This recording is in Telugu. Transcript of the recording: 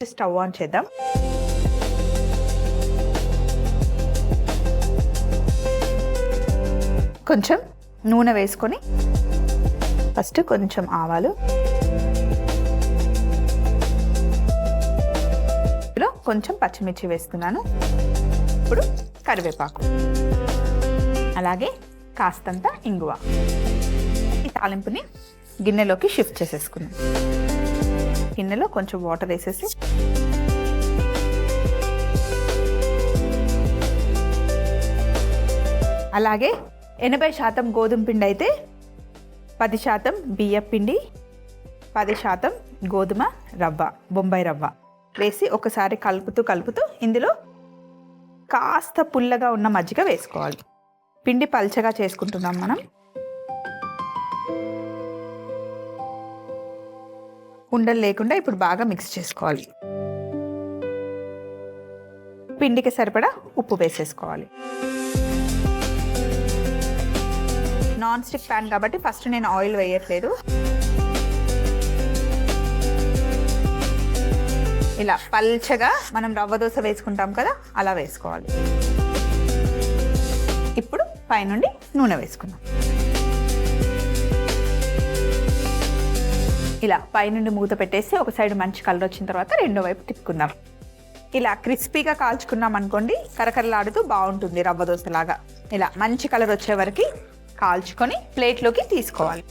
స్టవ్ ఆన్ చేద్దాం. కొంచెం నూనె వేసుకొని ఫస్ట్ కొంచెం ఆవాలు, ఇందులో కొంచెం పచ్చిమిర్చి వేస్తున్నాను. ఇప్పుడు కరివేపాకు, అలాగే కాస్తంత ఇంగువ. ఈ తాలింపుని గిన్నెలోకి షిఫ్ట్ చేసేసుకున్నాం. గిన్నెలో కొంచెం వాటర్ వేసేసి అలాగే 80% గోధుమ పిండి అయితే 10% బియ్యం పిండి, 10% గోధుమ రవ్వ, బొంబాయి రవ్వ వేసి ఒకసారి కలుపుతూ ఇందులో కాస్త పుల్లగా ఉన్న మజ్జిగ వేసుకోవాలి. పిండి పల్చగా చేసుకుంటున్నాం మనం. ఉండలు లేకుండా ఇప్పుడు బాగా మిక్స్ చేసుకోవాలి. పిండికి సరిపడా ఉప్పు వేసేసుకోవాలి. నాన్ స్టిక్ ప్యాన్ కాబట్టి ఫస్ట్ నేను ఆయిల్ వేయట్లేదు. ఇలా పల్చగా మనం రవ్వ దోశ వేసుకుంటాం కదా, అలా వేసుకోవాలి. ఇప్పుడు పైనుండి నూనె వేసుకుందాం. ఇలా పైనుండి మూత పెట్టేసి ఒక సైడ్ మంచి కలర్ వచ్చిన తర్వాత రెండో వైపు తిప్పుకుందాం. ఇలా క్రిస్పీగా కాల్చుకున్నాం అనుకోండి, కరకరలాడుతూ బాగుంటుంది రవ్వ దోశలాగా. ఇలా మంచి కలర్ వచ్చే వరకు కాల్చుకొని ప్లేట్లోకి తీసుకోవాలి.